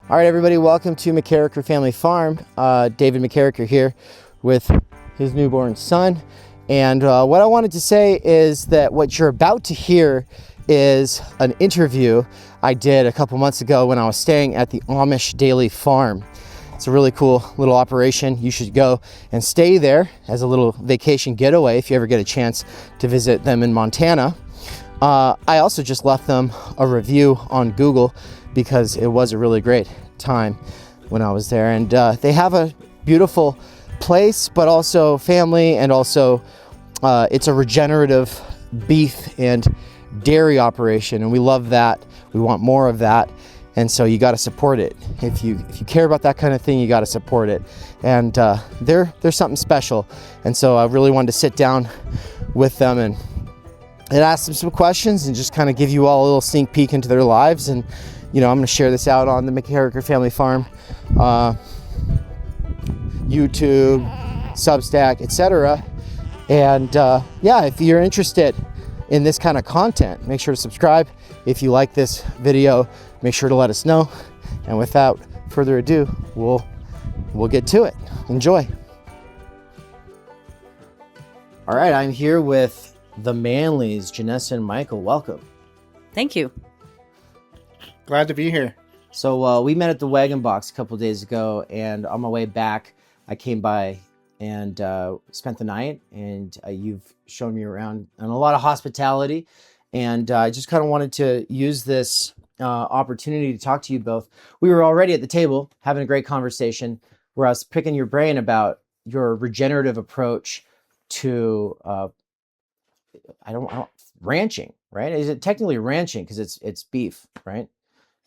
All right, everybody, welcome to McCarricker Family Farm. David McCarricker here with his newborn son. And what I wanted to say is that what you're about to hear is an interview I did a couple months ago when I was staying at the Amish Daily Farm. It's a really cool little operation. You should go and stay there as a little vacation getaway if you ever get a chance to visit them in Montana. I also just left them a review on Google because it was a really great time when I was there. And they have a beautiful place, but also family, and also it's a regenerative beef and dairy operation, and we love that. We want more of that, and so you got to support it. If you care about that kind of thing, you got to support it. And they're something special, and so I really wanted to sit down with them and ask them some questions and just kind of give you all a little sneak peek into their lives. And I'm going to share this out on the McCarricker Family Farm YouTube, Substack, etc. And yeah, if you're interested in this kind of content, make sure to subscribe. If you like this video, make sure to let us know. And without further ado, we'll get to it. Enjoy. All right, I'm here with the Manleys, Janessa and Michael. Welcome. Thank you. Glad to be here. So we met at the Wagon Box a couple of days ago, and on my way back, I came by and spent the night, and you've shown me around and a lot of hospitality. And I just kind of wanted to use this opportunity to talk to you both. We were already at the table having a great conversation where I was picking your brain about your regenerative approach to I don't ranching, right? Is it technically ranching because it's beef, right?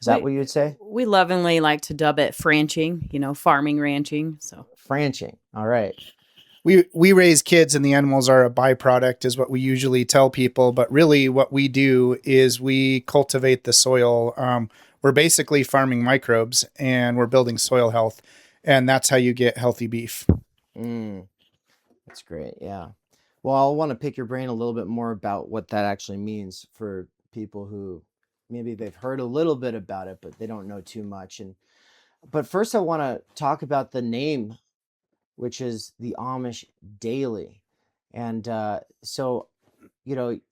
Is that what you would say? We lovingly like to dub it franching, farming, ranching. So Franching. All right. We raise kids and the animals are a byproduct is what we usually tell people. But really what we do is we cultivate the soil. We're basically farming microbes and we're building soil health. And that's how you get healthy beef. That's great. Yeah. Well, I want to pick your brain a little bit more about what that actually means for people who maybe they've heard a little bit about it, but they don't know too much. But first I want to talk about the name, which is the Amish Daily. And so, you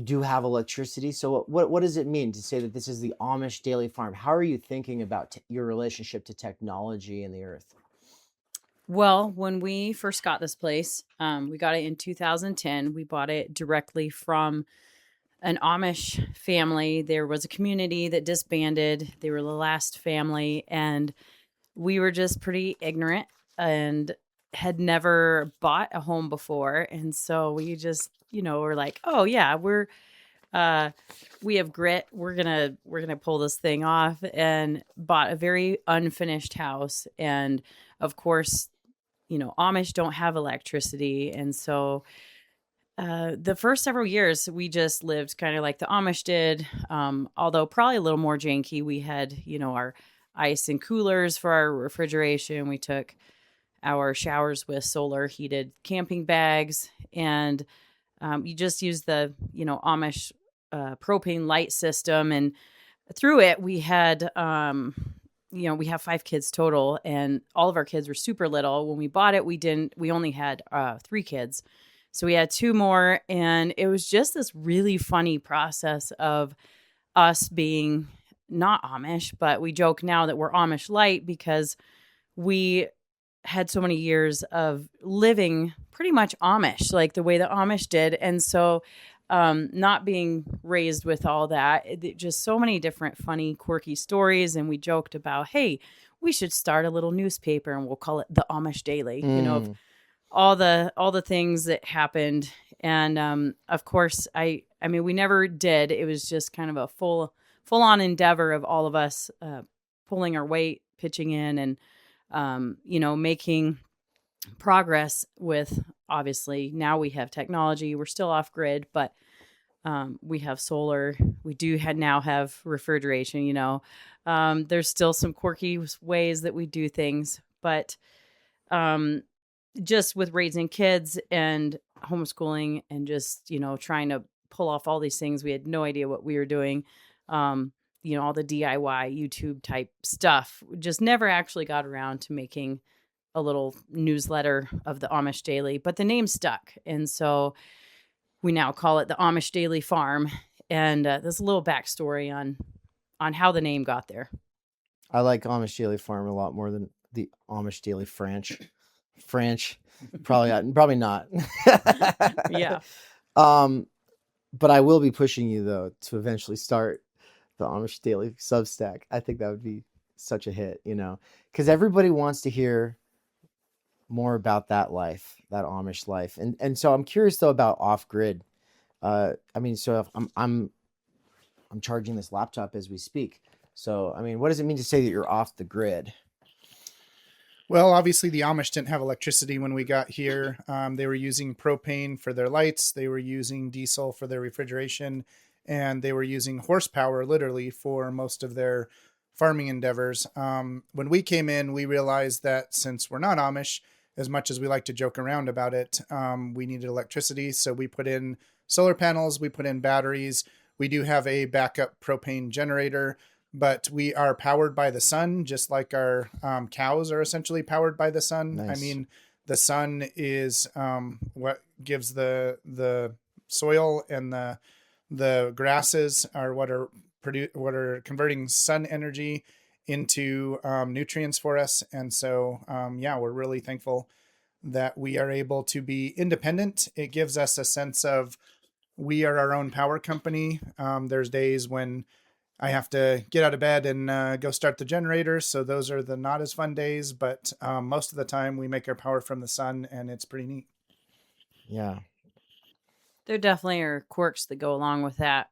do have electricity. So what does it mean to say that this is the Amish Daily Farm? How are you thinking about your relationship to technology and the earth? Well, when we first got this place, we got it in 2010. We bought it directly from an Amish family. There was a community that disbanded. They were the last family, and we were just pretty ignorant and had never bought a home before. And so we just, were like, oh yeah, we have grit. We're gonna pull this thing off, and bought a very unfinished house. And of course, Amish don't have electricity, and so the first several years, we just lived kind of like the Amish did, although probably a little more janky. We had, our ice and coolers for our refrigeration. We took our showers with solar heated camping bags, and you just use the, Amish propane light system. And through it, we had, we have 5 kids total, and all of our kids were super little. When we bought it, we only had 3 kids. So we had 2 more, and it was just this really funny process of us being not Amish, but we joke now that we're Amish light because we had so many years of living pretty much Amish, like the way the Amish did. And so not being raised with all that, just so many different funny, quirky stories. And we joked about, hey, we should start a little newspaper and we'll call it the Amish Daily, of all the things that happened. And of course, I mean, we never did. It was just kind of a full on endeavor of all of us pulling our weight, pitching in, and making progress with. Obviously, now we have technology. We're still off grid, but we have solar. We do now have refrigeration. There's still some quirky ways that we do things, but just with raising kids and homeschooling and just, trying to pull off all these things, we had no idea what we were doing. all the DIY YouTube type stuff. Just never actually got around to making a little newsletter of the Amish Daily, but the name stuck. And so we now call it the Amish Daily Farm. And there's a little backstory on how the name got there. I like Amish Daily Farm a lot more than the Amish Daily Franch. Probably not. Yeah. But I will be pushing you though to eventually start the Amish Daily Substack. I think that would be such a hit, because everybody wants to hear more about that life, that Amish life. And so I'm curious though about off grid. So if I'm charging this laptop as we speak. So, what does it mean to say that you're off the grid? Well, obviously the Amish didn't have electricity when we got here. They were using propane for their lights. They were using diesel for their refrigeration, and they were using horsepower literally for most of their farming endeavors. When we came in, we realized that since we're not Amish, as much as we like to joke around about it, we needed electricity. So we put in solar panels, we put in batteries. We do have a backup propane generator, but we are powered by the sun, just like our cows are essentially powered by the sun. Nice. The sun is what gives the soil, and the grasses are what are converting sun energy into nutrients for us. And so, we're really thankful that we are able to be independent. It gives us a sense of we are our own power company. There's days when I have to get out of bed and go start the generator. So those are the not as fun days, but most of the time we make our power from the sun, and it's pretty neat. Yeah. There definitely are quirks that go along with that,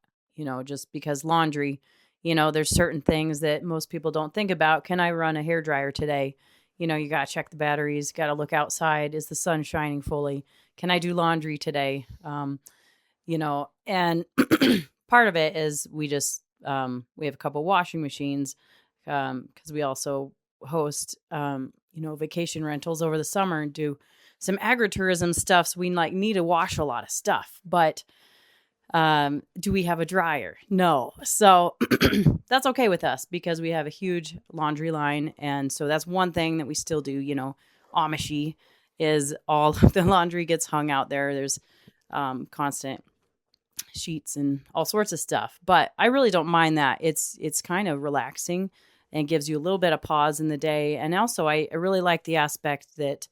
just because laundry, there's certain things that most people don't think about. Can I run a hairdryer today? You got to check the batteries, got to look outside. Is the sun shining fully? Can I do laundry today? And part of it is we have a couple washing machines because we also host, vacation rentals over the summer and do some agritourism stuff. So we need to wash a lot of stuff, but do we have a dryer? No. So that's okay with us because we have a huge laundry line. And so that's one thing that we still do, Amishy, is all of the laundry gets hung out there. There's constant sheets and all sorts of stuff, but I really don't mind that. It's kind of relaxing and gives you a little bit of pause in the day. And also I really like the aspect that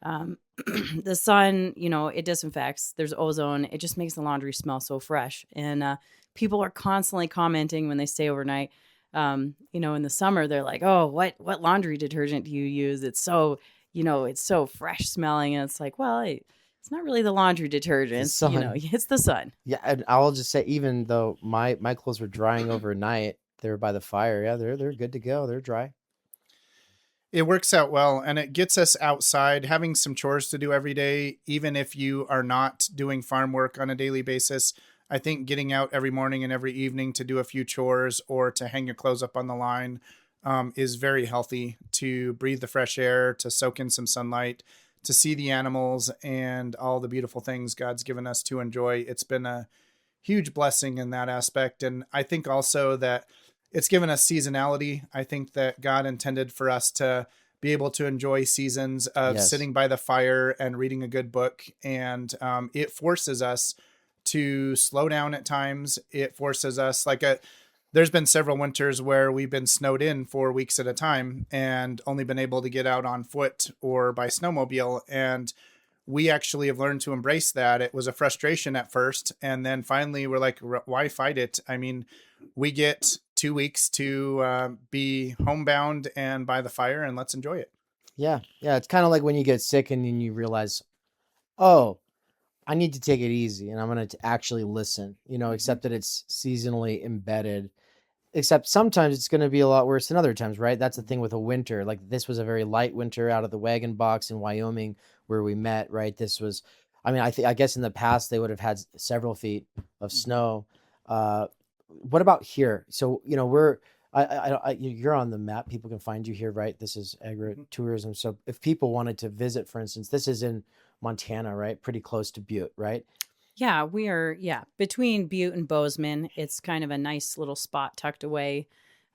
the sun, it disinfects, there's ozone, it just makes the laundry smell so fresh. And people are constantly commenting when they stay overnight. In the summer they're like, oh, what laundry detergent do you use? It's so it's so fresh smelling. And it's like, well, it's not really the laundry detergent, it's the sun. Yeah, and I'll just say, even though my clothes were drying overnight, they were by the fire. Yeah, they're good to go. They're dry. It works out well, and it gets us outside, having some chores to do every day, even if you are not doing farm work on a daily basis. I think getting out every morning and every evening to do a few chores or to hang your clothes up on the line is very healthy, to breathe the fresh air, to soak in some sunlight, to see the animals and all the beautiful things God's given us to enjoy. It's been a huge blessing in that aspect. And I think also that it's given us seasonality. I think that God intended for us to be able to enjoy seasons of sitting by the fire and reading a good book. And it forces us to slow down at times. It forces us there's been several winters where we've been snowed in for weeks at a time and only been able to get out on foot or by snowmobile. And we actually have learned to embrace that. It was a frustration at first. And then finally we're like, why fight it? We get 2 weeks to be homebound and by the fire, and let's enjoy it. Yeah. It's kind of like when you get sick and then you realize, oh, I need to take it easy and I'm going to actually listen, except that it's seasonally embedded. Except sometimes it's going to be a lot worse than other times, right? That's the thing with a winter. Like this was a very light winter out of the wagon box in Wyoming where we met, right? This was, I guess in the past they would have had several feet of snow. What about here? So, you're on the map. People can find you here, right? This is agritourism. So if people wanted to visit, for instance, this is in Montana, right? Pretty close to Butte, right? Yeah, we are. Yeah, between Butte and Bozeman, it's kind of a nice little spot tucked away.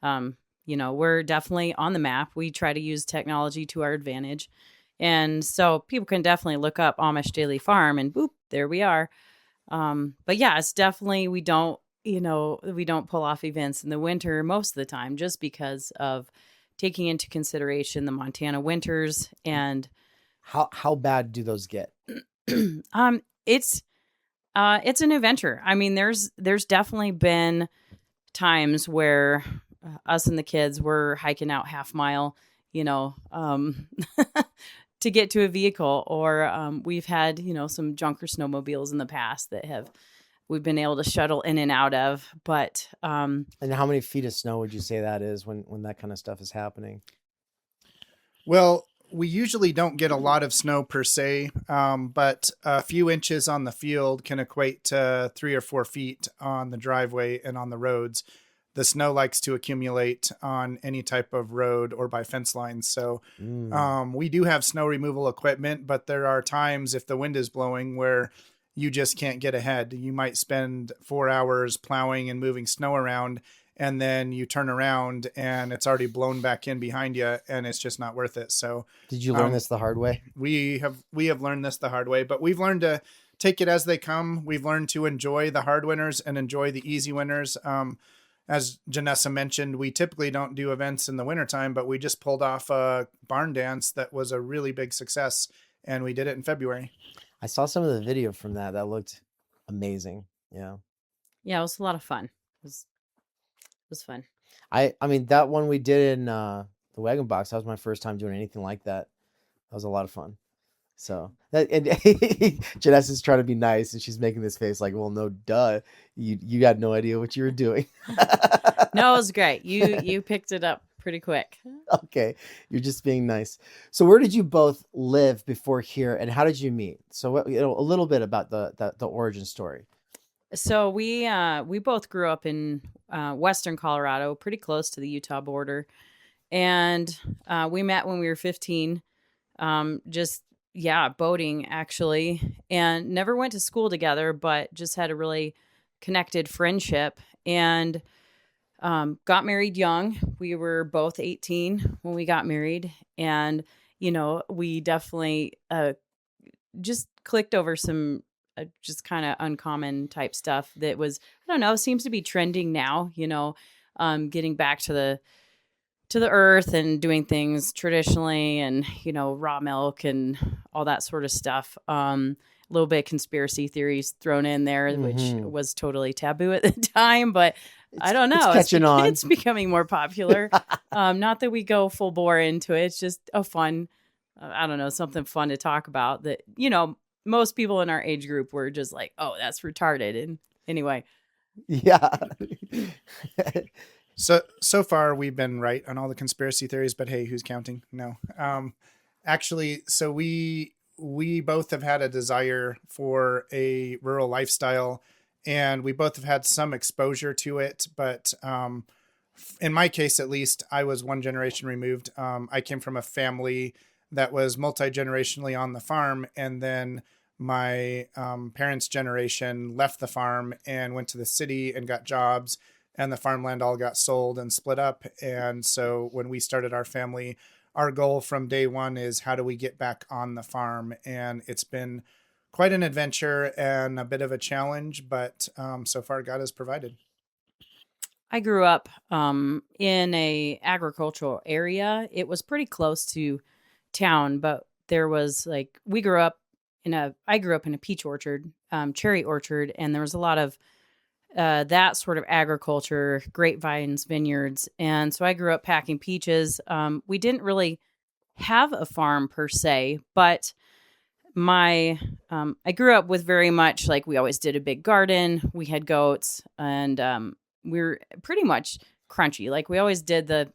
Um, we're definitely on the map. We try to use technology to our advantage. And so people can definitely look up Amish Daily Farm and boop, there we are. But yeah, it's definitely, we don't pull off events in the winter most of the time just because of taking into consideration the Montana winters. And How bad do those get? it's an adventure. I mean, there's definitely been times where us and the kids were hiking out half mile, to get to a vehicle, or we've had some junker snowmobiles in the past that we've been able to shuttle in and out of. But And how many feet of snow would you say that is when that kind of stuff is happening? Well, we usually don't get a lot of snow per se, but a few inches on the field can equate to 3 or 4 feet on the driveway and on the roads. The snow likes to accumulate on any type of road or by fence lines. So we do have snow removal equipment, but there are times if the wind is blowing where you just can't get ahead. You might spend 4 hours plowing and moving snow around, and then you turn around and it's already blown back in behind you, and it's just not worth it. So did you learn this the hard way? We have learned this the hard way, but we've learned to take it as they come. We've learned to enjoy the hard winners and enjoy the easy winners. As Janessa mentioned, we typically don't do events in the wintertime, but we just pulled off a barn dance that was a really big success, and we did it in February. I saw some of the video from that. That looked amazing. Yeah. Yeah, it was a lot of fun. It was fun. I mean, that one we did in the Wagon Box, that was my first time doing anything like that. That was a lot of fun. So and Janessa's trying to be nice, and she's making this face like, well, no, duh, you had no idea what you were doing. No, it was great. You picked it up pretty quick. Okay, you're just being nice. So where did you both live before here, and how did you meet? So a little bit about the origin story. So we both grew up in Western Colorado, pretty close to the Utah border, and we met when we were 15. Just boating actually, and never went to school together, but just had a really connected friendship, and got married young. We were both 18 when we got married, and we definitely just clicked over some just kind of uncommon type stuff that was, I don't know, seems to be trending now, getting back to the earth and doing things traditionally, and raw milk and all that sort of stuff. A little bit of conspiracy theories thrown in there, which was totally taboo at the time, but I don't know, it's catching on. It's becoming more popular. Not that we go full bore into it, it's just a fun, I don't know, something fun to talk about that most people in our age group were just like, oh, that's retarded. And anyway, yeah. So far we've been right on all the conspiracy theories, but hey, who's counting? No. Actually, so we both have had a desire for a rural lifestyle, and we both have had some exposure to it. But in my case, at least, I was one generation removed. I came from a family that was multi-generationally on the farm, and then my parents' generation left the farm and went to the city and got jobs, and the farmland all got sold and split up. And so when we started our family, our goal from day one is how do we get back on the farm? And it's been quite an adventure and a bit of a challenge, but so far God has provided. I grew up in a agricultural area. It was pretty close to town, but there was I grew up in a peach orchard, cherry orchard, and there was a lot of that sort of agriculture, grapevines, vineyards. And so I grew up packing peaches. We didn't really have a farm per se, but I grew up with very much we always did a big garden. We had goats, and we were pretty much crunchy. We always did the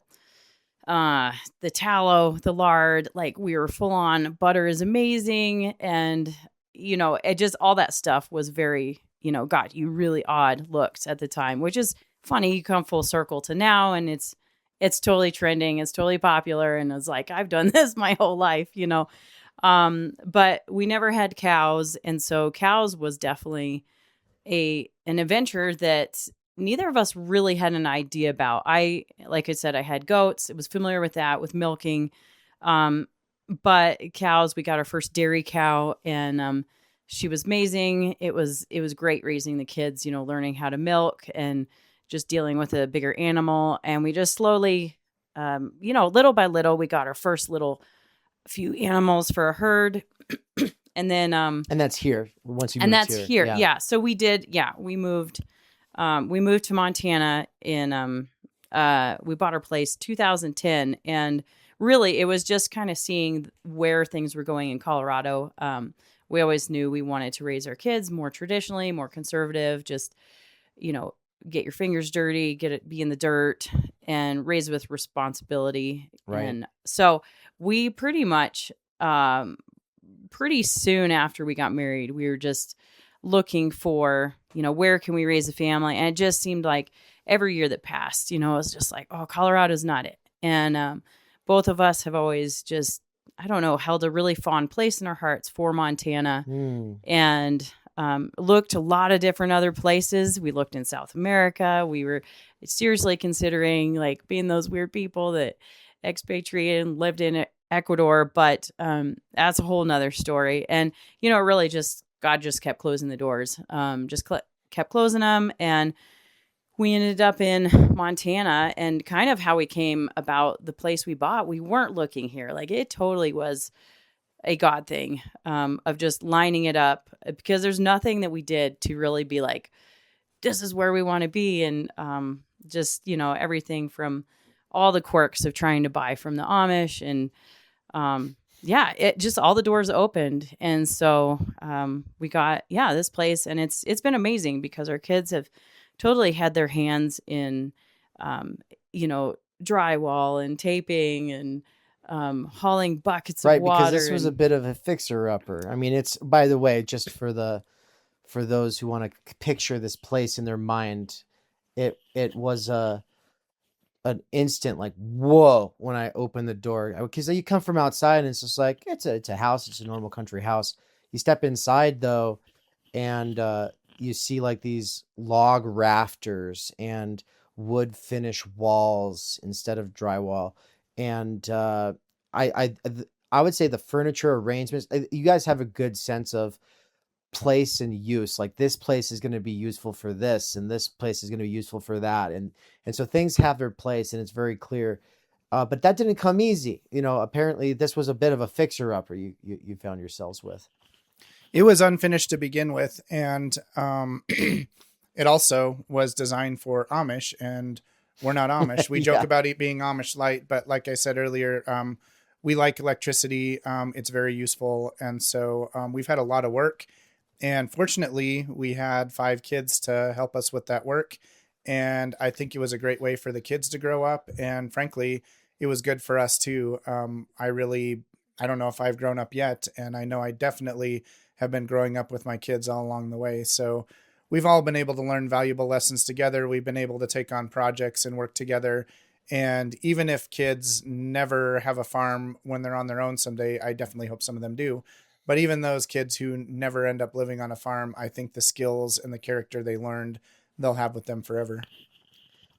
tallow, the lard, we were full on. Butter is amazing. And, it just, all that stuff was very, got you really odd looks at the time, which is funny. You come full circle to now, and it's totally trending. It's totally popular. And it's I've done this my whole life, But we never had cows. And so cows was definitely an adventure that neither of us really had an idea about. Like I said, I had goats. I was familiar with that, with milking. Um, but cows, we got our first dairy cow, and she was amazing. It was great raising the kids, learning how to milk and just dealing with a bigger animal. And we just slowly, little by little, we got our first little few animals for a herd. And then And that's here once you and moved that's here. here. Yeah. So we moved to Montana we bought our place 2010, and really it was just kind of seeing where things were going in Colorado. We always knew we wanted to raise our kids more traditionally, more conservative, just, get your fingers dirty, be in the dirt, and raise with responsibility. Right. And so we pretty much, pretty soon after we got married, we were just looking for, where can we raise a family? And it just seemed like every year that passed, it was just like, oh, Colorado's not it. And both of us have always just, I don't know, held a really fond place in our hearts for Montana. And looked a lot of different other places. We looked in South America. We were seriously considering like being those weird people that expatriated and lived in Ecuador, but that's a whole nother story. And, really just, God just kept closing the doors, kept closing them. And we ended up in Montana, and kind of how we came about the place we bought. We weren't looking here. Like, it totally was a God thing, of just lining it up, because there's nothing that we did to really be like, this is where we want to be. And just, everything from all the quirks of trying to buy from the Amish, and it just, all the doors opened. And so we got this place, and it's been amazing because our kids have totally had their hands in drywall and taping and hauling buckets of water. Because this was a bit of a fixer-upper. I mean, it's, by the way, just for those who want to picture this place in their mind, it was an instant like, whoa, when I opened the door, because you come from outside and it's just like, it's a house, it's a normal country house. You step inside though, and you see like these log rafters and wood finish walls instead of drywall. And I would say the furniture arrangements, you guys have a good sense of place and use. Like, this place is going to be useful for this, and this place is going to be useful for that. And so things have their place, and it's very clear. But that didn't come easy. Apparently this was a bit of a fixer upper you found yourselves with. It was unfinished to begin with, and it also was designed for Amish, and we're not Amish. We joke about it being Amish light, but like I said earlier, we like electricity. It's very useful, and so we've had a lot of work, and fortunately, we had 5 kids to help us with that work, and I think it was a great way for the kids to grow up, and frankly, it was good for us too. I don't know if I've grown up yet, and I know I definitely have been growing up with my kids all along the way. So we've all been able to learn valuable lessons together. We've been able to take on projects and work together. And even if kids never have a farm when they're on their own someday, I definitely hope some of them do. But even those kids who never end up living on a farm, I think the skills and the character they learned, they'll have with them forever.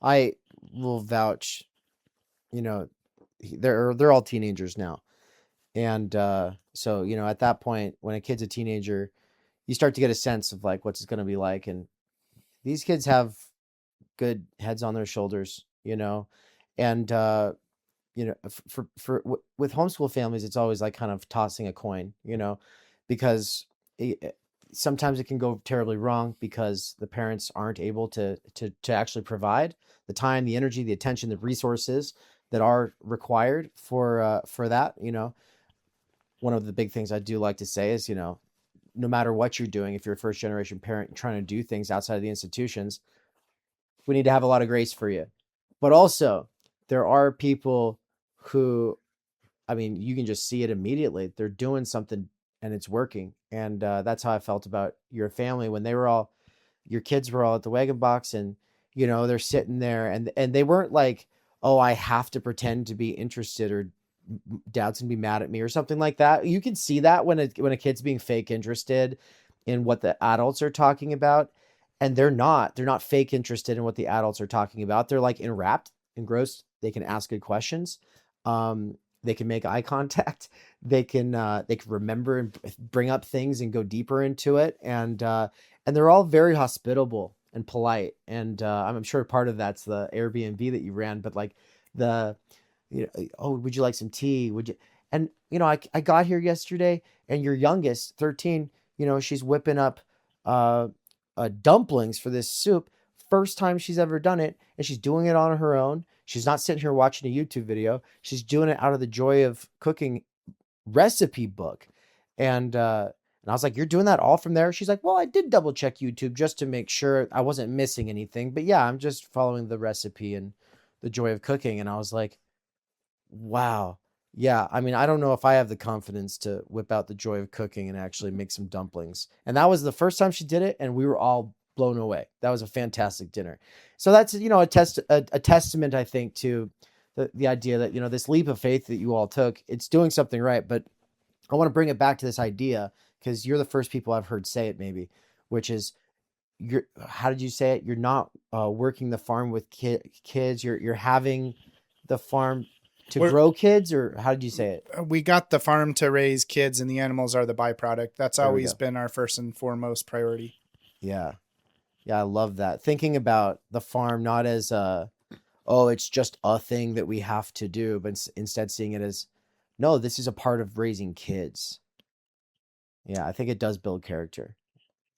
I will vouch, they're all teenagers now. And so, at that point, when a kid's a teenager, you start to get a sense of like what's it going to be like. And these kids have good heads on their shoulders, and with homeschool families, it's always like kind of tossing a coin, because sometimes it can go terribly wrong because the parents aren't able to actually provide the time, the energy, the attention, the resources that are required for that. One of the big things I do like to say is, no matter what you're doing, if you're a first generation parent trying to do things outside of the institutions, we need to have a lot of grace for you. But also, there are people who, I mean, you can just see it immediately. They're doing something and it's working. And that's how I felt about your family when your kids were all at the wagon box, and, they're sitting there and they weren't like, oh, I have to pretend to be interested or dad's gonna be mad at me or something like that. You can see that when a kid's being fake interested in what the adults are talking about, and they're not fake interested in what the adults are talking about. They're like enwrapped, engrossed. They can ask good questions. They can make eye contact. They can remember and bring up things and go deeper into it. And they're all very hospitable and polite. And I'm sure part of that's the Airbnb that you ran, but like the, oh, would you like some tea? Would you? And I got here yesterday, and your youngest, 13, she's whipping up dumplings for this soup. First time she's ever done it, and she's doing it on her own. She's not sitting here watching a YouTube video. She's doing it out of the joy of cooking recipe book. And I was like, you're doing that all from there? She's like, well, I did double check YouTube just to make sure I wasn't missing anything. But yeah, I'm just following the recipe and the joy of cooking. And I was like, wow. Yeah. I mean, I don't know if I have the confidence to whip out the joy of cooking and actually make some dumplings. And that was the first time she did it, and we were all blown away. That was a fantastic dinner. So that's, a testament, I think, to the idea that, this leap of faith that you all took, it's doing something right. But I want to bring it back to this idea, because you're the first people I've heard say it, maybe, which is, how did you say it? You're not working the farm with kids. You're having the farm to grow kids, or how did you say it? We got the farm to raise kids, and the animals are the byproduct. That's always been our first and foremost priority. Yeah. Yeah. I love that. Thinking about the farm, not as it's just a thing that we have to do, but instead seeing it as, no, this is a part of raising kids. Yeah. I think it does build character,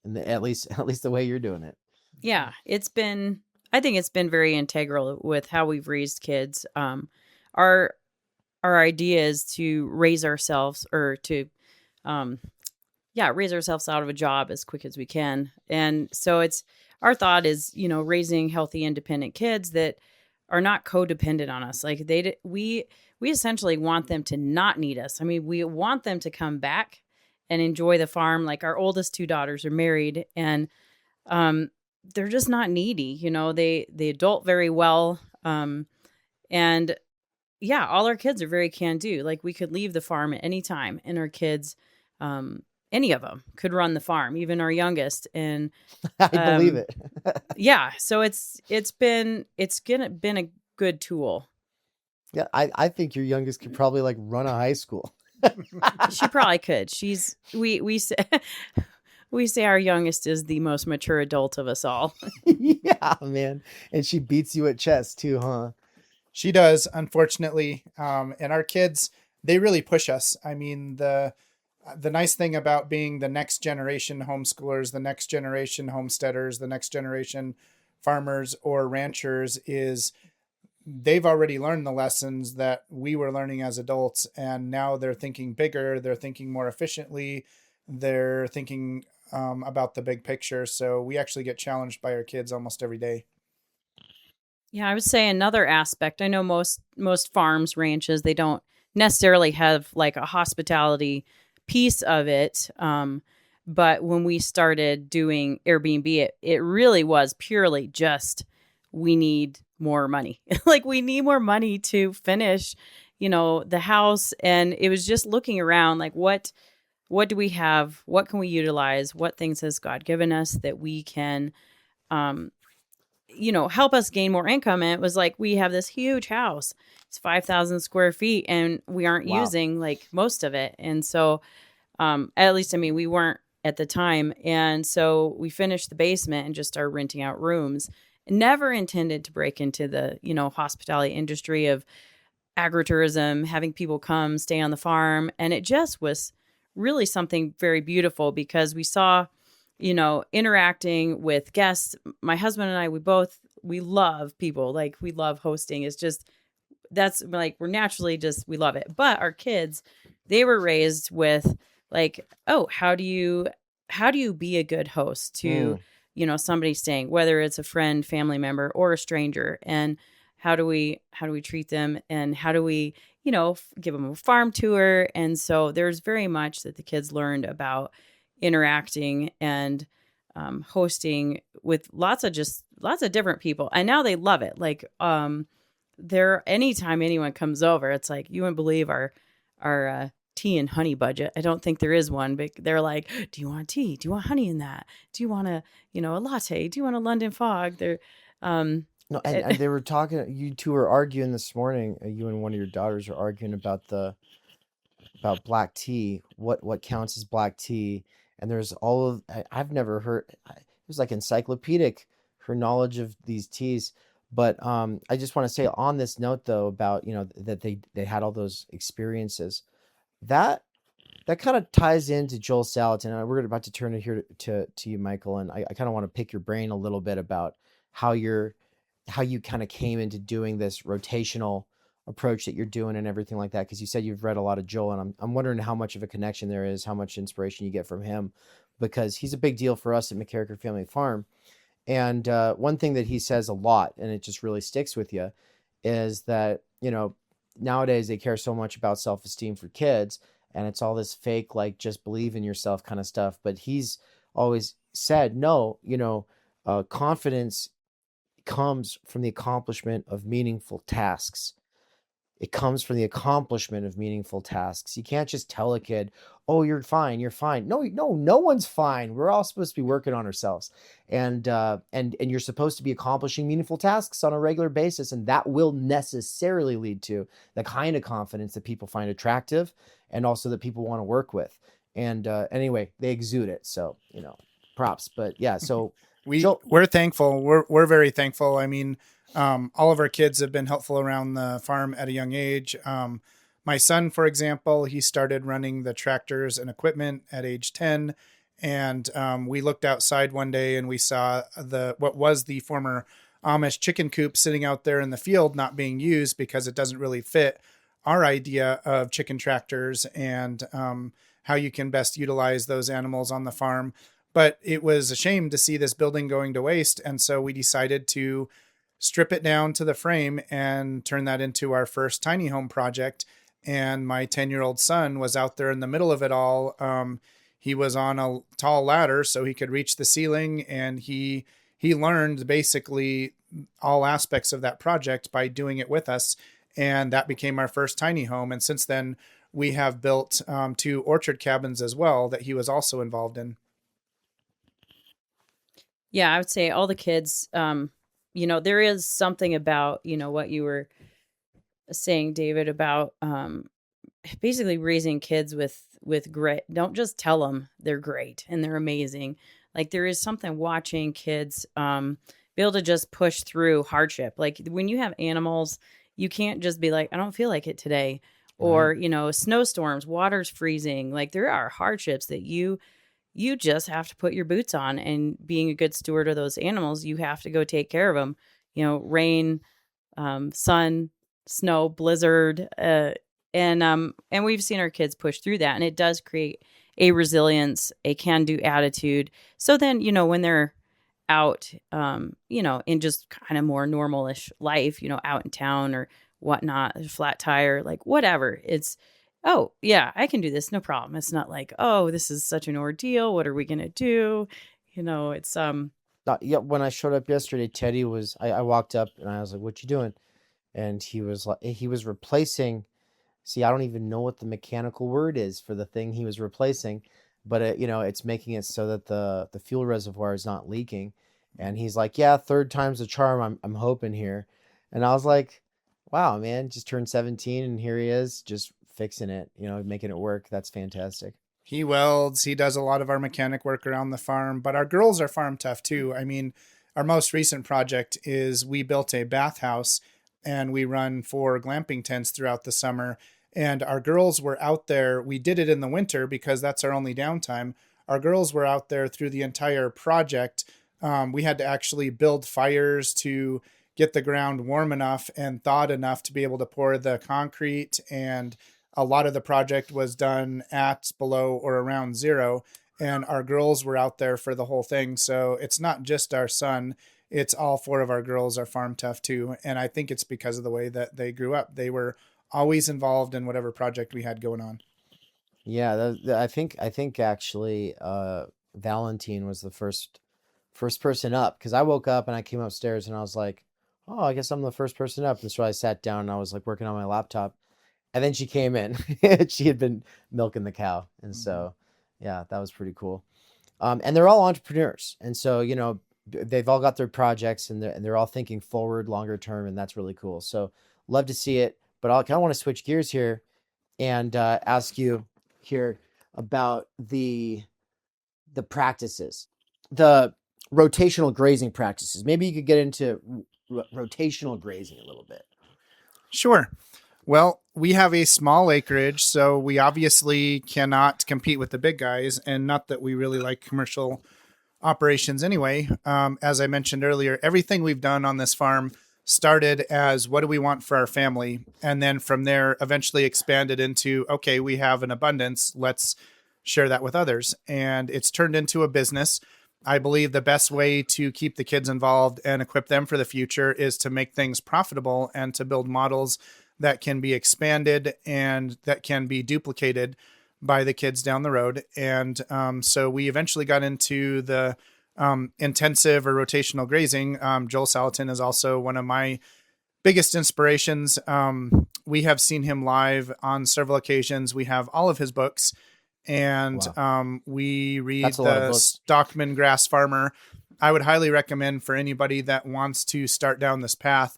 and at least the way you're doing it. Yeah. I think it's been very integral with how we've raised kids. Our idea is to raise ourselves, or to, raise ourselves out of a job as quick as we can. And so our thought is, raising healthy, independent kids that are not codependent on us. Like we essentially want them to not need us. I mean, we want them to come back and enjoy the farm. Like, our oldest two daughters are married, and they're just not needy. They adult very well. And yeah, all our kids are very can-do. Like, we could leave the farm at any time, and our kids, any of them could run the farm, even our youngest. And I believe it. Yeah. So it's been a good tool. Yeah. I think your youngest could probably like run a high school. She probably could. We say our youngest is the most mature adult of us all. Yeah, man. And she beats you at chess too, huh? She does, unfortunately. And our kids, they really push us. I mean, the nice thing about being the next generation homeschoolers, the next generation homesteaders, the next generation farmers or ranchers is they've already learned the lessons that we were learning as adults. And now they're thinking bigger. They're thinking more efficiently. They're thinking about the big picture. So we actually get challenged by our kids almost every day. Yeah, I would say another aspect. I know most farms, ranches, they don't necessarily have like a hospitality piece of it. But when we started doing Airbnb, it really was purely just, we need more money. Like, we need more money to finish, the house. And it was just looking around, like, what do we have? What can we utilize? What things has God given us that we can, help us gain more income? And it was like, we have this huge house. It's 5,000 square feet, and we aren't using like most of it. And so, at least, we weren't at the time. And so we finished the basement and just started renting out rooms. Never intended to break into the, hospitality industry of agritourism, having people come stay on the farm. And it just was really something very beautiful, because we saw, interacting with guests. My husband and I, we love people. Like, we love hosting. It's just, that's like, we're naturally just, we love it. But our kids, they were raised with like, oh, how do you be a good host to, somebody staying, whether it's a friend, family member, or a stranger, and how do we treat them, and how do we, give them a farm tour. And so there's very much that the kids learned about interacting and hosting with lots of different people. And now they love it. Like, they're anytime anyone comes over, it's like you wouldn't believe our tea and honey budget. I don't think there is one, but they're like, "Do you want tea? Do you want honey in that? Do you want a latte? Do you want a London fog?" They're um No, and they were talking. You two were arguing this morning. You and one of your daughters are arguing about about black tea. What counts as black tea? And there's all of I've never heard. It was like encyclopedic her knowledge of these teas. But I just want to say on this note though about that they had all those experiences that that kind of ties into Joel Salatin. And we're about to turn it here to you, Michael. And I kind of want to pick your brain a little bit about how how you kind of came into doing this rotational approach that you're doing and everything like that. Because you said you've read a lot of Joel, and I'm wondering how much of a connection there is, how much inspiration you get from him, because he's a big deal for us at McCarricker Family Farm. And one thing that he says a lot, and it just really sticks with you, is that, nowadays they care so much about self-esteem for kids, and it's all this fake, like, just believe in yourself kind of stuff. But he's always said, no, confidence comes from the accomplishment of meaningful tasks. It comes from the accomplishment of meaningful tasks. You can't just tell a kid, "Oh, you're fine, you're fine." No, no, no one's fine. We're all supposed to be working on ourselves, and you're supposed to be accomplishing meaningful tasks on a regular basis, and that will necessarily lead to the kind of confidence that people find attractive, and also that people want to work with. And anyway, they exude it. So props. But yeah, so we're thankful. We're very thankful. I mean, all of our kids have been helpful around the farm at a young age. My son, for example, he started running the tractors and equipment at age 10. And we looked outside one day and we saw what was the former Amish chicken coop sitting out there in the field, not being used because it doesn't really fit our idea of chicken tractors and how you can best utilize those animals on the farm. But it was a shame to see this building going to waste. And so we decided to strip it down to the frame and turn that into our first tiny home project. And my 10-year-old son was out there in the middle of it all. He was on a tall ladder so he could reach the ceiling, and he learned basically all aspects of that project by doing it with us. And that became our first tiny home. And since then, we have built 2 orchard cabins as well that he was also involved in. Yeah, I would say all the kids, there is something about, what you were saying, David, about basically raising kids with grit. Don't just tell them they're great and they're amazing. Like there is something watching kids be able to just push through hardship. Like when you have animals, you can't just be like, I don't feel like it today. Or, snowstorms, water's freezing. Like there are hardships that you just have to put your boots on, and being a good steward of those animals, you have to go take care of them. Rain, sun, snow, blizzard, and we've seen our kids push through that, and it does create a resilience, a can-do attitude. So then, when they're out, in just kind of more normal-ish life, out in town or whatnot, a flat tire, like whatever, it's, oh, yeah, I can do this. No problem. It's not like, oh, this is such an ordeal. What are we going to do? It's yeah. When I showed up yesterday, Teddy was. I walked up and I was like, "What you doing?" And he was like, he was replacing. See, I don't even know what the mechanical word is for the thing he was replacing, but it's making it so that the fuel reservoir is not leaking. And he's like, "Yeah, third time's the charm. I'm hoping here." And I was like, "Wow, man, just turned 17 and here he is, just fixing it, making it work." That's fantastic. He welds, he does a lot of our mechanic work around the farm, but our girls are farm tough too. I mean, our most recent project is we built a bathhouse and we run 4 glamping tents throughout the summer. And our girls were out there. We did it in the winter because that's our only downtime. Our girls were out there through the entire project. We had to actually build fires to get the ground warm enough and thawed enough to be able to pour the concrete, and a lot of the project was done at below or around 0, and our girls were out there for the whole thing. So it's not just our son, it's all 4 of our girls are farm tough too. And I think it's because of the way that they grew up. They were always involved in whatever project we had going on. Yeah, I think actually Valentine was the first person up, because I woke up and I came upstairs and I was like, oh, I guess I'm the first person up. And so I sat down and I was like working on my laptop. And then she came in. She had been milking the cow. And so, yeah, that was pretty cool. And they're all entrepreneurs. And so, they've all got their projects and they're all thinking forward, longer term. And that's really cool. So love to see it. But I kind of want to switch gears here and ask you here about the practices, the rotational grazing practices. Maybe you could get into rotational grazing a little bit. Sure. Well, we have a small acreage, so we obviously cannot compete with the big guys, and not that we really like commercial operations anyway. As I mentioned earlier, everything we've done on this farm started as what do we want for our family? And then from there, eventually expanded into, okay, we have an abundance. Let's share that with others. And it's turned into a business. I believe the best way to keep the kids involved and equip them for the future is to make things profitable and to build models that can be expanded and that can be duplicated by the kids down the road. And so we eventually got into the intensive or rotational grazing. Joel Salatin is also one of my biggest inspirations. We have seen him live on several occasions. We have all of his books. And Wow. We read That's a lot of the books. Stockman Grass Farmer. I would highly recommend for anybody that wants to start down this path.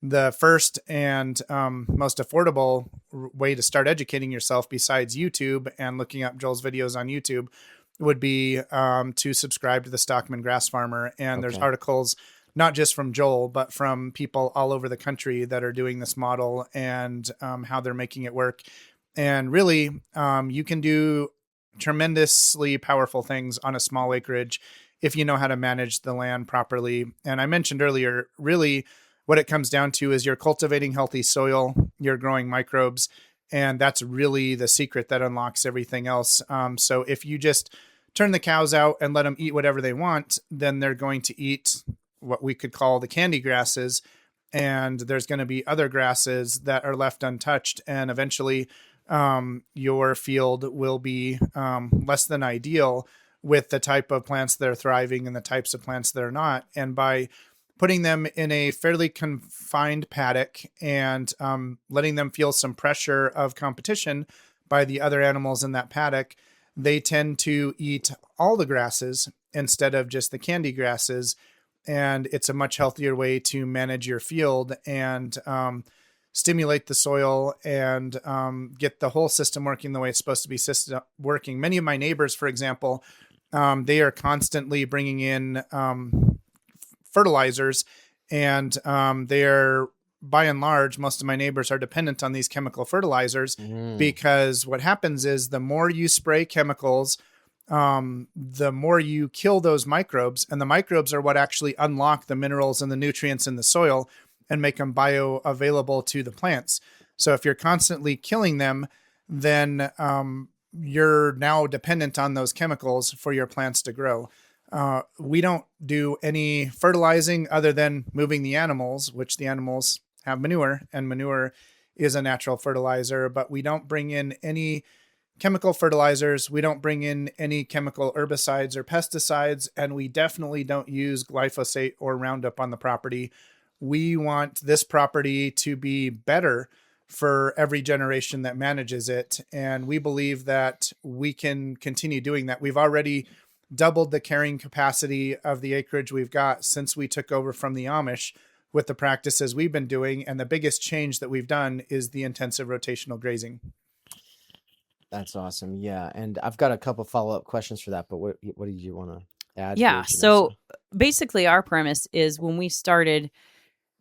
The first and most affordable way to start educating yourself besides YouTube and looking up Joel's videos on YouTube would be to subscribe to the Stockman Grass Farmer. And there's Okay. articles, not just from Joel, but from people all over the country that are doing this model and how they're making it work. And really, you can do tremendously powerful things on a small acreage if you know how to manage the land properly. And I mentioned earlier, really what it comes down to is you're cultivating healthy soil, you're growing microbes, and that's really the secret that unlocks everything else. So if you just turn the cows out and let them eat whatever they want, then they're going to eat what we could call the candy grasses. And there's going to be other grasses that are left untouched. And eventually, your field will be less than ideal with the type of plants that are thriving and the types of plants that are not. And by putting them in a fairly confined paddock and letting them feel some pressure of competition by the other animals in that paddock, they tend to eat all the grasses instead of just the candy grasses. And it's a much healthier way to manage your field and stimulate the soil and get the whole system working the way it's supposed to be working. Many of my neighbors, for example, they are constantly bringing in fertilizers, and they're, by and large, most of my neighbors are dependent on these chemical fertilizers because what happens is the more you spray chemicals, the more you kill those microbes, and the microbes are what actually unlock the minerals and the nutrients in the soil and make them bioavailable to the plants. So if you're constantly killing them, then you're now dependent on those chemicals for your plants to grow. We don't do any fertilizing other than moving the animals, which the animals have manure, and manure is a natural fertilizer, but we don't bring in any chemical fertilizers. We don't bring in any chemical herbicides or pesticides, and we definitely don't use glyphosate or Roundup on the property. We want this property to be better for every generation that manages it. And we believe that we can continue doing that. We've already doubled the carrying capacity of the acreage we've got since we took over from the Amish with the practices we've been doing. And the biggest change that we've done is the intensive rotational grazing. That's awesome. Yeah. And I've got a couple follow-up questions for that, but what did you want to add? Yeah. here, So Janessa? basically, our premise is when we started,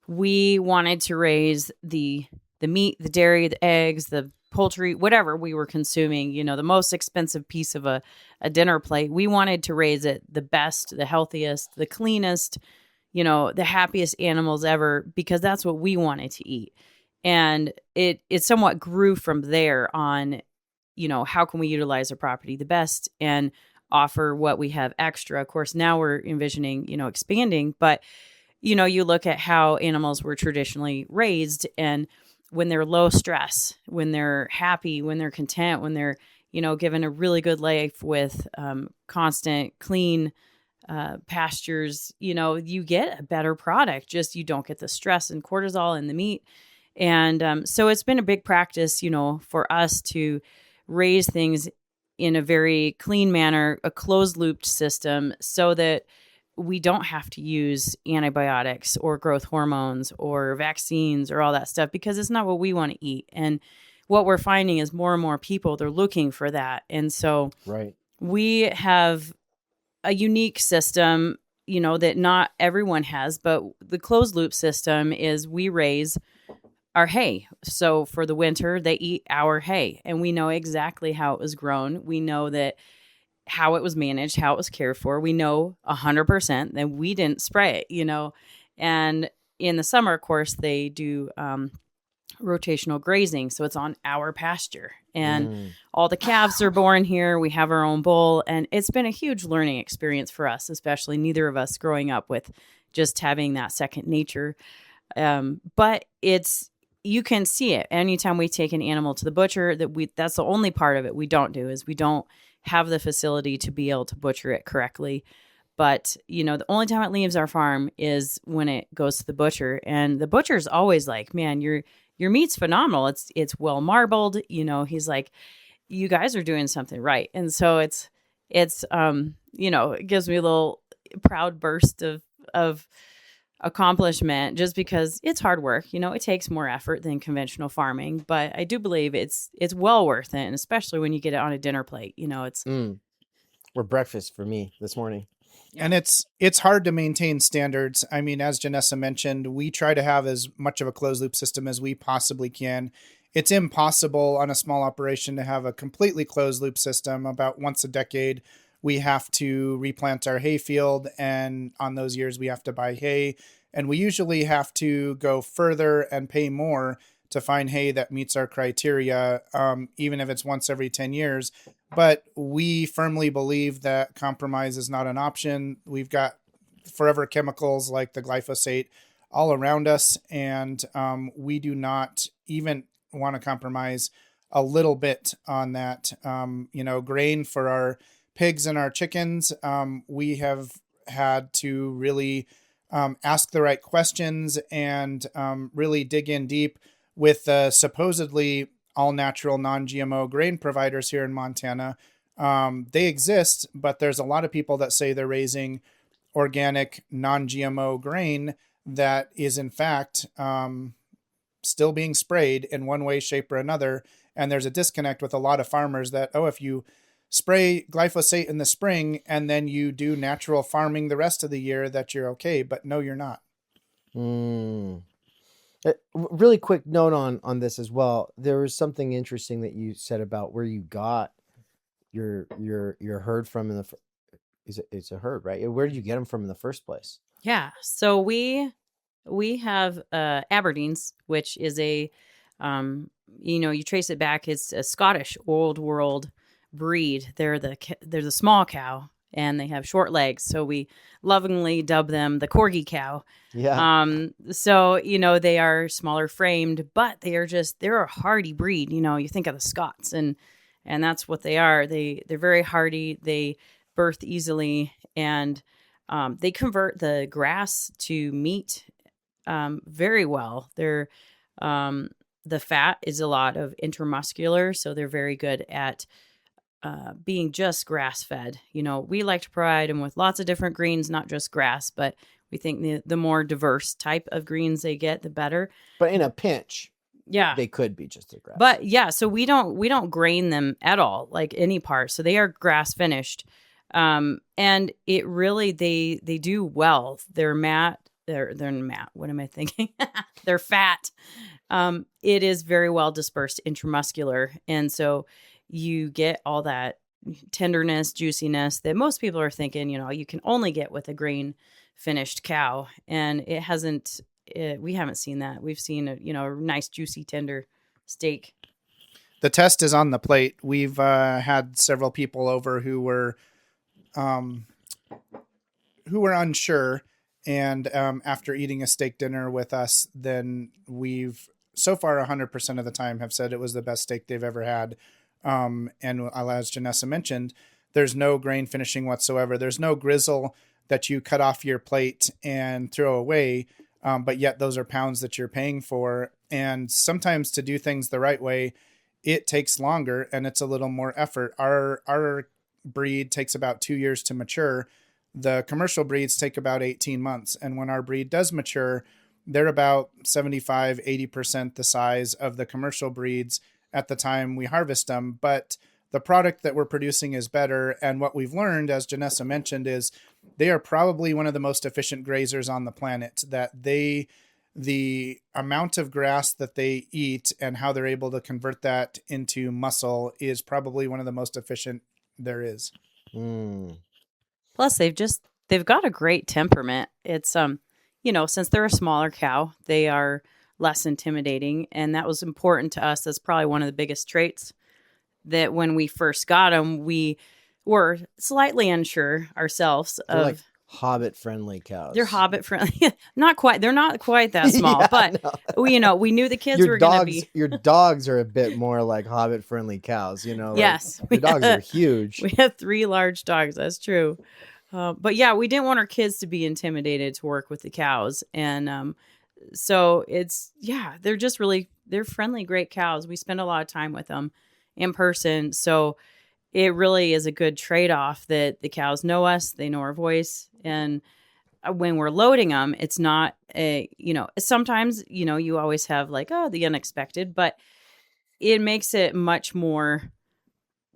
we wanted to raise the meat, the dairy, the eggs, the poultry, whatever we were consuming, the most expensive piece of a dinner plate. We wanted to raise it the best, the healthiest, the cleanest, the happiest animals ever, because that's what we wanted to eat. And it somewhat grew from there on, how can we utilize our property the best and offer what we have extra. Of course, now we're envisioning, expanding, but you look at how animals were traditionally raised, and when they're low stress, when they're happy, when they're content, when they're, given a really good life with constant, clean pastures, you get a better product. Just you don't get the stress and cortisol in the meat. And so it's been a big practice, for us to raise things in a very clean manner, a closed looped system, so that we don't have to use antibiotics or growth hormones or vaccines or all that stuff, because it's not what we want to eat. And what we're finding is more and more people, they're looking for that. And so we have a unique system, that not everyone has, but the closed loop system is we raise our hay. So for the winter, they eat our hay, and we know exactly how it was grown. We know that how it was managed, how it was cared for. We know 100% that we didn't spray it, and in the summer, of course, they do rotational grazing. So it's on our pasture, and all the calves are born here. We have our own bull, and it's been a huge learning experience for us, especially neither of us growing up with just having that second nature. But you can see it anytime we take an animal to the butcher. That's the only part of it we don't do, is we don't have the facility to be able to butcher it correctly. But, the only time it leaves our farm is when it goes to the butcher, and the butcher's always like, man, your meat's phenomenal. It's well marbled. He's like, you guys are doing something right. And so it gives me a little proud burst of accomplishment, just because it's hard work. It takes more effort than conventional farming, but I do believe it's well worth it. And especially when you get it on a dinner plate, it's or breakfast for me this morning. And it's hard to maintain standards. I mean, as Janessa mentioned, we try to have as much of a closed loop system as we possibly can. It's impossible on a small operation to have a completely closed loop system. About once a decade, we have to replant our hay field, and on those years we have to buy hay. And we usually have to go further and pay more to find hay that meets our criteria, even if it's once every 10 years. But we firmly believe that compromise is not an option. We've got forever chemicals like the glyphosate all around us, and we do not even want to compromise a little bit on that. Grain for our pigs and our chickens, we have had to really ask the right questions and really dig in deep with supposedly all-natural, non-GMO grain providers here in Montana. They exist, but there's a lot of people that say they're raising organic, non-GMO grain that is in fact still being sprayed in one way, shape, or another. And there's a disconnect with a lot of farmers that, if you spray glyphosate in the spring and then you do natural farming the rest of the year, that you're okay. But no, you're not. Really quick note on this as well. There was something interesting that you said about where you got your herd from it's a herd, right? Where did you get them from in the first place? Yeah. So we have Aberdeens, which is a you trace it back. It's a Scottish old world breed. They're the small cow, and they have short legs, so we lovingly dub them the corgi cow. Yeah. So they are smaller framed, but they're a hardy breed. You think of the Scots, and that's what they are. They're very hardy. They birth easily, and they convert the grass to meat very well. They're the fat is a lot of intermuscular, so they're very good at being just grass fed. We like to provide them with lots of different greens, not just grass, but we think the more diverse type of greens they get, the better. But in a pinch, yeah, they could be just a grass. But yeah, so we don't grain them at all, like any part. So they are grass finished, and it really they do well. They're matte. They're matte. What am I thinking? They're fat. It is very well dispersed intramuscular, and so you get all that tenderness, juiciness that most people are thinking, you can only get with a grain finished cow. And it hasn't, we haven't seen that. We've seen a nice, juicy, tender steak. The test is on the plate. We've had several people over who were unsure. And after eating a steak dinner with us, then we've so far 100% of the time have said it was the best steak they've ever had. And as Janessa mentioned, there's no grain finishing whatsoever. There's no grizzle. that you cut off your plate and throw away. But yet those are pounds that you're paying for. And sometimes to do things the right way, it takes longer and it's a little more effort. Our breed takes about 2 years to mature. The commercial breeds take about 18 months. And when our breed does mature, they're about 75, 80% the size of the commercial breeds at the time we harvest them. But the product that we're producing is better. And what we've learned, as Janessa mentioned, is they are probably one of the most efficient grazers on the planet. The amount of grass that they eat and how they're able to convert that into muscle is probably one of the most efficient there is. Plus, they've got a great temperament. It's since they're a smaller cow, they are less intimidating, and that was important to us. That's probably one of the biggest traits that when we first got them, we were slightly unsure ourselves They're of. like hobbit friendly cows. They're hobbit friendly. Not quite. They're not quite that small, Yeah, but no. we knew the kids were going to be. Your dogs are a bit more like hobbit friendly cows, like, Yes. your dogs are huge. We have 3 large dogs. That's true. But yeah, we didn't want our kids to be intimidated to work with the cows. And so they're just they're friendly, great cows. We spend a lot of time with them in person. So it really is a good trade-off that the cows know us, they know our voice. And when we're loading them, it's not sometimes, you always have like, the unexpected, but it makes it much more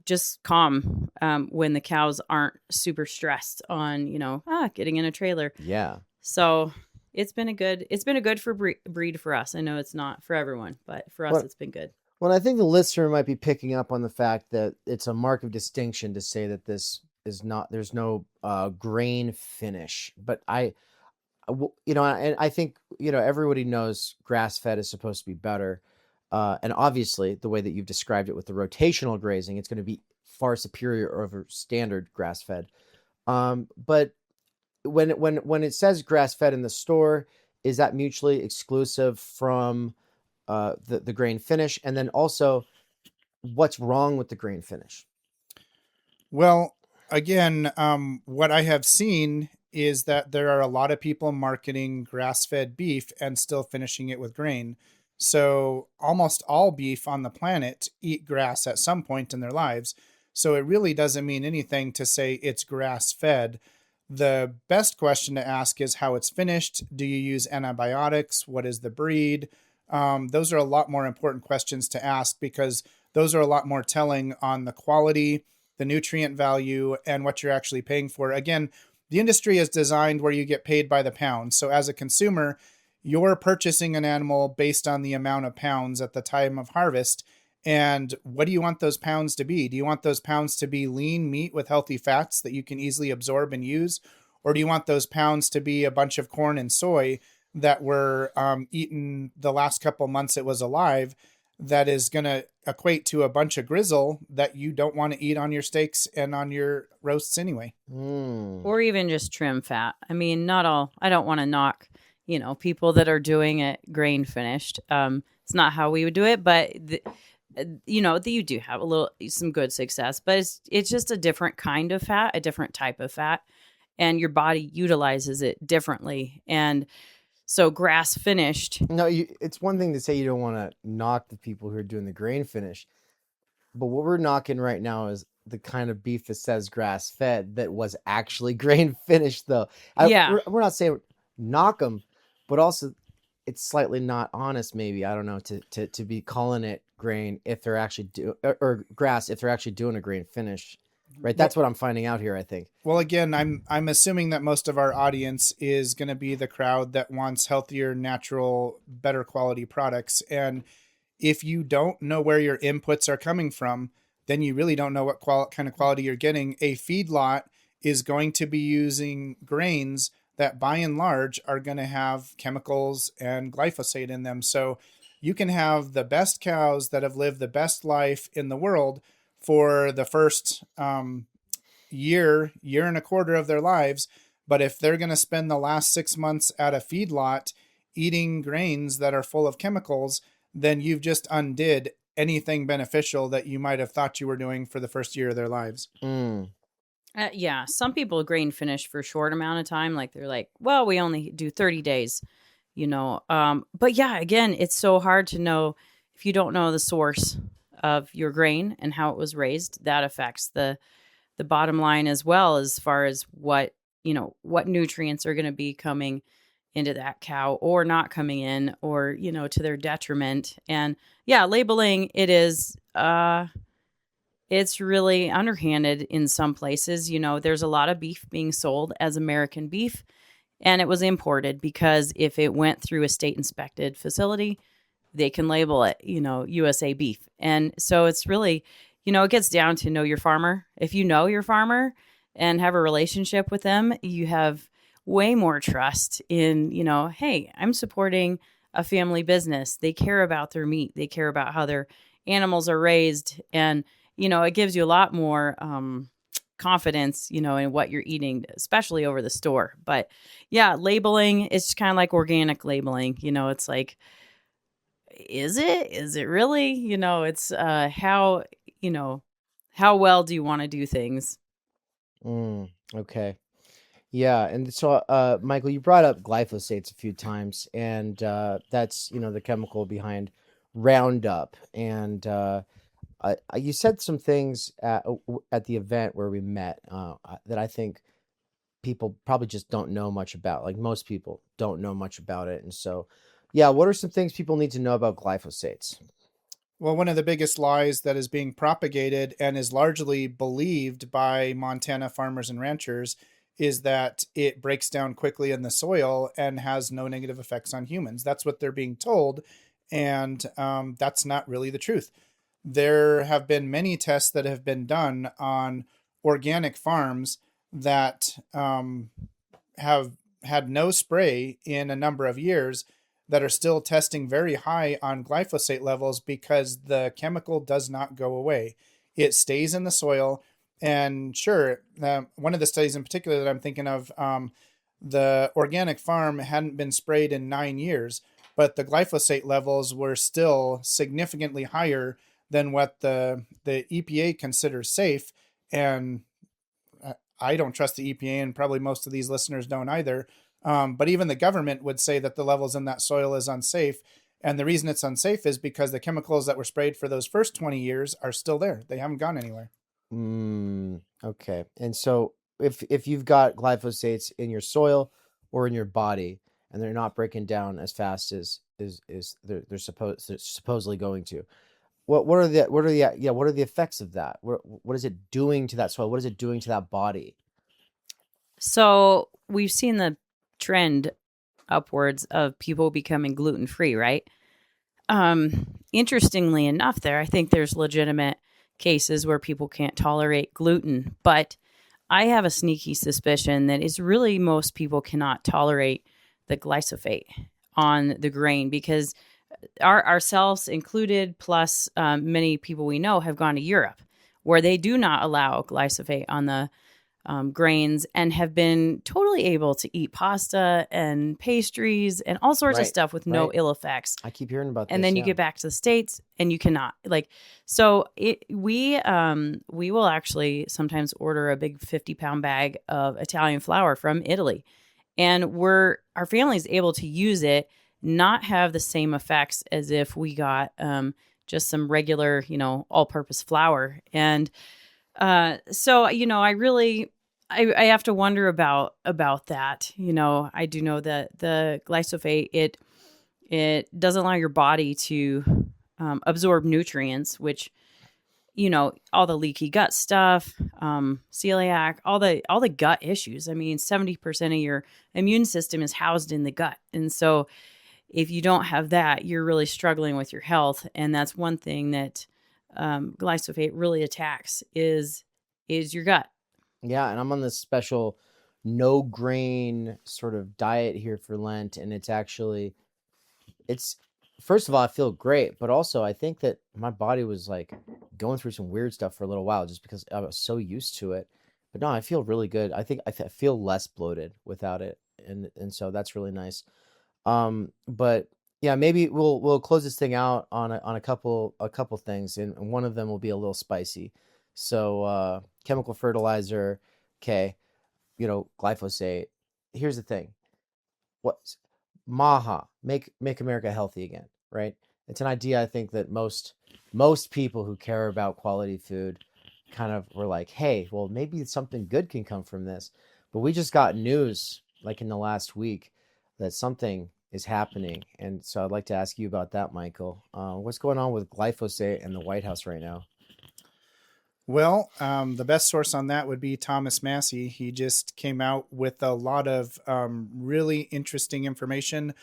just calm when the cows aren't super stressed on, getting in a trailer. Yeah. So it's been a good for breed for us. I know it's not for everyone, but for us, it's been good. Well, I think the listener might be picking up on the fact that it's a mark of distinction to say that this is not, there's no grain finish, but and I think, everybody knows grass-fed is supposed to be better. And obviously the way that you've described it with the rotational grazing, it's going to be far superior over standard grass-fed. But when it says grass-fed in the store, is that mutually exclusive from the grain finish? And then also, what's wrong with the grain finish? Well, again, what I have seen is that there are a lot of people marketing grass-fed beef and still finishing it with grain. So almost all beef on the planet eat grass at some point in their lives. So it really doesn't mean anything to say it's grass-fed. The best question to ask is how it's finished. Do you use antibiotics? What is the breed? Those are a lot more important questions to ask because those are a lot more telling on the quality, the nutrient value, and what you're actually paying for. Again, the industry is designed where you get paid by the pound. So as a consumer, you're purchasing an animal based on the amount of pounds at the time of harvest. And what do you want those pounds to be? Do you want those pounds to be lean meat with healthy fats that you can easily absorb and use? Or do you want those pounds to be a bunch of corn and soy that were eaten the last couple months it was alive, that is going to equate to a bunch of grizzle that you don't want to eat on your steaks and on your roasts anyway? Or even just trim fat. I mean, not all. I don't want to knock, people that are doing it grain finished. It's not how we would do it, but you do have some good success, but it's just a different kind of fat, a different type of fat, and your body utilizes it differently. And so grass finished. No, it's one thing to say you don't want to knock the people who are doing the grain finish, but what we're knocking right now is the kind of beef that says grass fed that was actually grain finished, though. We're not saying knock them, but also it's slightly not honest, maybe. I don't know, to be calling it grain if they're actually or grass if they're actually doing a grain finish. Right, that's what I'm finding out here, I think. Well, again, I'm assuming that most of our audience is going to be the crowd that wants healthier, natural, better quality products. And if you don't know where your inputs are coming from, then you really don't know what kind of quality you're getting. A feedlot is going to be using grains that by and large are going to have chemicals and glyphosate in them. So you can have the best cows that have lived the best life in the world for the first year and a quarter of their lives. But if they're going to spend the last 6 months at a feedlot eating grains that are full of chemicals, then you've just undid anything beneficial that you might have thought you were doing for the first year of their lives. Yeah, some people grain finish for a short amount of time. Like they're like, well, we only do 30 days, you know. But yeah, again, it's so hard to know if you don't know the source of your grain and how it was raised. That affects the bottom line as well, as far as what, you know, what nutrients are going to be coming into that cow or not coming in, or, you know, to their detriment. And yeah, labeling, it's really underhanded in some places. You know, there's a lot of beef being sold as American beef, and it was imported because if it went through a state inspected facility, they can label it, you know, USA beef. And so it's really, you know, it gets down to know your farmer. If you know your farmer and have a relationship with them, you have way more trust in, you know, hey, I'm supporting a family business. They care about their meat, they care about how their animals are raised. And, you know, it gives you a lot more confidence, you know, in what you're eating, especially over the store. But yeah, labeling, it's kind of like organic labeling. You know, it's like, is it really, you know, it's how, you know, how well do you want to do things? Okay. Yeah, and so Michael, you brought up glyphosates a few times, and that's, you know, the chemical behind Roundup. And you said some things at the event where we met that I think people probably just don't know much about. Like most people don't know much about it. And so, yeah, what are some things people need to know about glyphosates? Well, one of the biggest lies that is being propagated and is largely believed by Montana farmers and ranchers is that it breaks down quickly in the soil and has no negative effects on humans. That's what they're being told. And that's not really the truth. There have been many tests that have been done on organic farms that have had no spray in a number of years that are still testing very high on glyphosate levels because the chemical does not go away. It stays in the soil. And sure, one of the studies in particular that I'm thinking of, the organic farm hadn't been sprayed in 9 years, but the glyphosate levels were still significantly higher than what the EPA considers safe. And I don't trust the EPA, and probably most of these listeners don't either. But even the government would say that the levels in that soil is unsafe. And the reason it's unsafe is because the chemicals that were sprayed for those first 20 years are still there. They haven't gone anywhere. Okay. And so if you've got glyphosates in your soil or in your body and they're not breaking down as fast as they're supposedly going to, what are the effects of that? What is it doing to that soil? What is it doing to that body? So we've seen the trend upwards of people becoming gluten free, right? Interestingly enough, I think there's legitimate cases where people can't tolerate gluten, but I have a sneaky suspicion that is really most people cannot tolerate the glyphosate on the grain, because ourselves included, plus many people we know have gone to Europe where they do not allow glyphosate on the grains, and have been totally able to eat pasta and pastries and all sorts of Right. stuff with no Right. ill effects. I keep hearing about And this. then you Yeah. get back to the States and you cannot, like, so we will actually sometimes order a big 50-pound bag of Italian flour from Italy, and our family's able to use it, not have the same effects as if we got just some regular, you know, all-purpose flour. And so, you know, I have to wonder about that. You know, I do know that the glyphosate, it doesn't allow your body to absorb nutrients, which, you know, all the leaky gut stuff, celiac, all the gut issues. I mean, 70% of your immune system is housed in the gut, and so if you don't have that, you're really struggling with your health. And that's one thing that glyphosate really attacks is your gut. Yeah, and I'm on this special no grain sort of diet here for Lent, and it's first of all, I feel great, but also I think that my body was like going through some weird stuff for a little while just because I was so used to it. But no, I feel really good. I think I feel less bloated without it, and so that's really nice. But yeah, maybe we'll close this thing out on a couple things, and one of them will be a little spicy. So chemical fertilizer. Okay. Glyphosate. Here's the thing. What MAHA, make America healthy again, right? It's an idea I think that most people who care about quality food kind of were like, hey, well, maybe something good can come from this. But we just got news like in the last week that something is happening. And so I'd like to ask you about that, Michael. What's going on with glyphosate in the White House right now? Well, the best source on that would be Thomas Massey. He just came out with a lot of really interesting information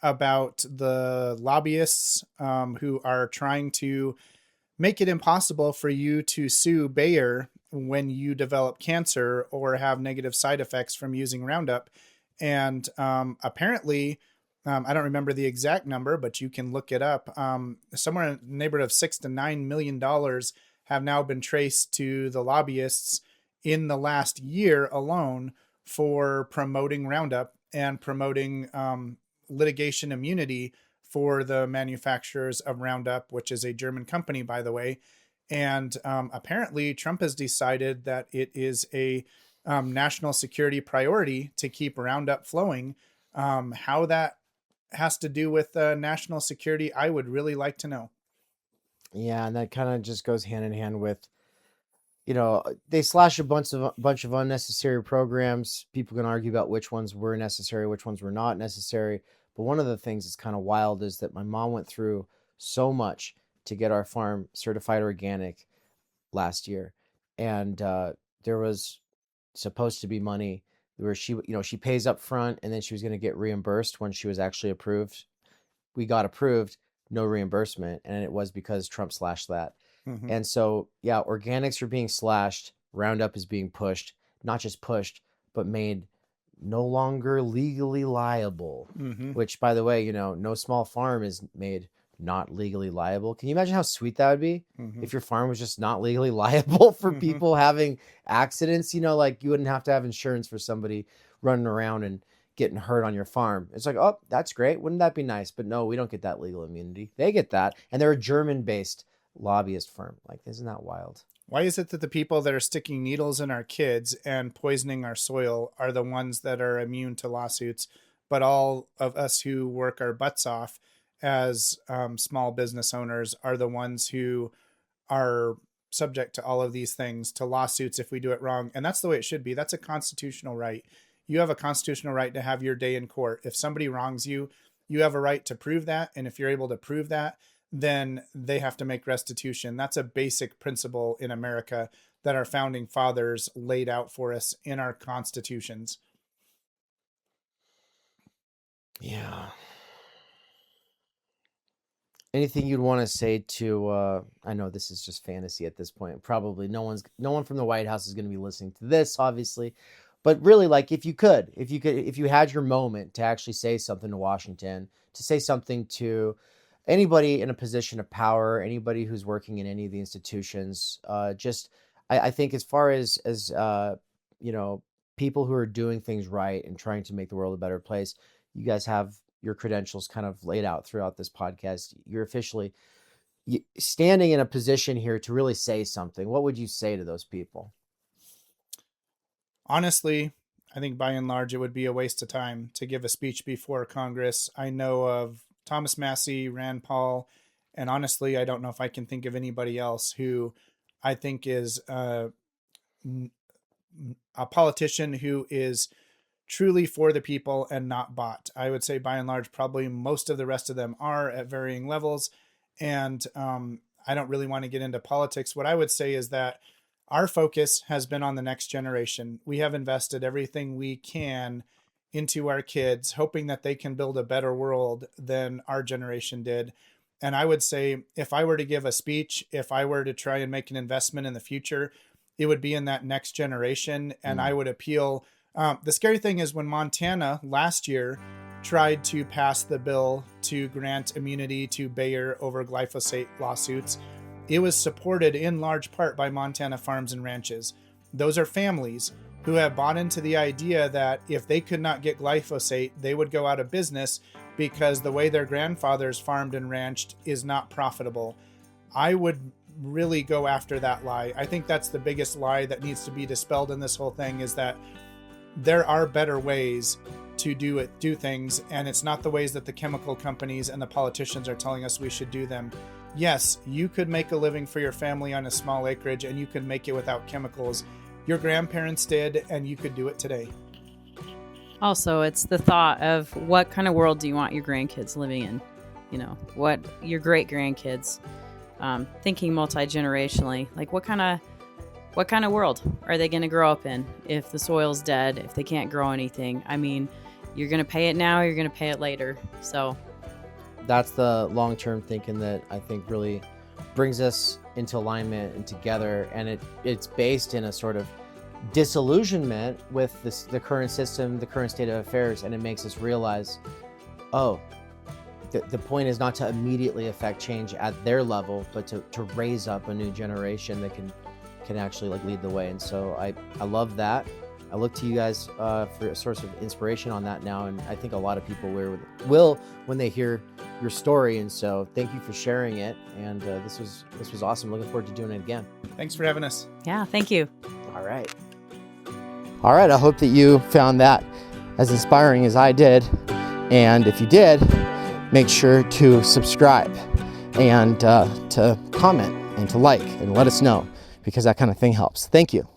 about the lobbyists who are trying to make it impossible for you to sue Bayer when you develop cancer or have negative side effects from using Roundup. And apparently, I don't remember the exact number, but you can look it up. Somewhere in the neighborhood of $6 to $9 million have now been traced to the lobbyists in the last year alone for promoting Roundup and promoting litigation immunity for the manufacturers of Roundup, which is a German company, by the way. And apparently Trump has decided that it is a national security priority to keep Roundup flowing. How that has to do with national security, I would really like to know. Yeah, and that kind of just goes hand in hand with, they slash a bunch of unnecessary programs. People can argue about which ones were necessary, which ones were not necessary. But one of the things that's kind of wild is that my mom went through so much to get our farm certified organic last year, and there was supposed to be money where she pays up front, and then she was going to get reimbursed when she was actually approved. We got approved, no reimbursement, and it was because Trump slashed that. Mm-hmm. And so, yeah, organics are being slashed. Roundup is being pushed, not just pushed, but made no longer legally liable. Mm-hmm. Which, by the way, no small farm is made not legally liable. Can you imagine how sweet that would be Mm-hmm. if your farm was just not legally liable for Mm-hmm. people having accidents? Like you wouldn't have to have insurance for somebody running around and getting hurt on your farm. It's like, oh, that's great. Wouldn't that be nice? But no, we don't get that legal immunity. They get that. And they're a German-based lobbyist firm. Like, isn't that wild? Why is it that the people that are sticking needles in our kids and poisoning our soil are the ones that are immune to lawsuits, but all of us who work our butts off as small business owners are the ones who are subject to all of these things, to lawsuits if we do it wrong? And that's the way it should be. That's a constitutional right. You have a constitutional right to have your day in court. If somebody wrongs you, you have a right to prove that. And if you're able to prove that, then they have to make restitution. That's a basic principle in America that our founding fathers laid out for us in our constitutions. Yeah. Anything you'd want to say to I know this is just fantasy at this point. Probably no one from the White House is going to be listening to this, obviously. But really, like, if you had your moment to actually say something to Washington, to say something to anybody in a position of power, anybody who's working in any of the institutions, I think as far as people who are doing things right and trying to make the world a better place, you guys have your credentials kind of laid out throughout this podcast. You're officially standing in a position here to really say something. What would you say to those people? Honestly, I think by and large, it would be a waste of time to give a speech before Congress. I know of Thomas Massey, Rand Paul, and honestly, I don't know if I can think of anybody else who I think is a politician who is truly for the people and not bought. I would say by and large, probably most of the rest of them are at varying levels. And I don't really want to get into politics. What I would say is that our focus has been on the next generation. We have invested everything we can into our kids, hoping that they can build a better world than our generation did. And I would say, if I were to give a speech, if I were to try and make an investment in the future, it would be in that next generation. And I would appeal. The scary thing is when Montana last year tried to pass the bill to grant immunity to Bayer over glyphosate lawsuits, it was supported in large part by Montana farms and ranches. Those are families who have bought into the idea that if they could not get glyphosate, they would go out of business because the way their grandfathers farmed and ranched is not profitable. I would really go after that lie. I think that's the biggest lie that needs to be dispelled in this whole thing, is that there are better ways to do things, and it's not the ways that the chemical companies and the politicians are telling us we should do them. Yes, you could make a living for your family on a small acreage, and you could make it without chemicals. Your grandparents did, and you could do it today. Also, it's the thought of what kind of world do you want your grandkids living in? You know, what your great grandkids, thinking multi-generationally, like what kind of world are they going to grow up in if the soil's dead, if they can't grow anything? I mean, you're going to pay it now, you're going to pay it later. So that's the long-term thinking that I think really brings us into alignment and together, and it's based in a sort of disillusionment with the current system, the current state of affairs, and it makes us realize, oh, the point is not to immediately affect change at their level, but to raise up a new generation that can actually like lead the way. And so I love that. I look to you guys for a source of inspiration on that now, and I think a lot of people will when they hear your story. And so thank you for sharing it, and this was awesome. Looking forward to doing it again. Thanks for having us. yeah, thank you. All right, I hope that you found that as inspiring as I did, and if you did, make sure to subscribe and to comment and to like and let us know, because that kind of thing helps. Thank you.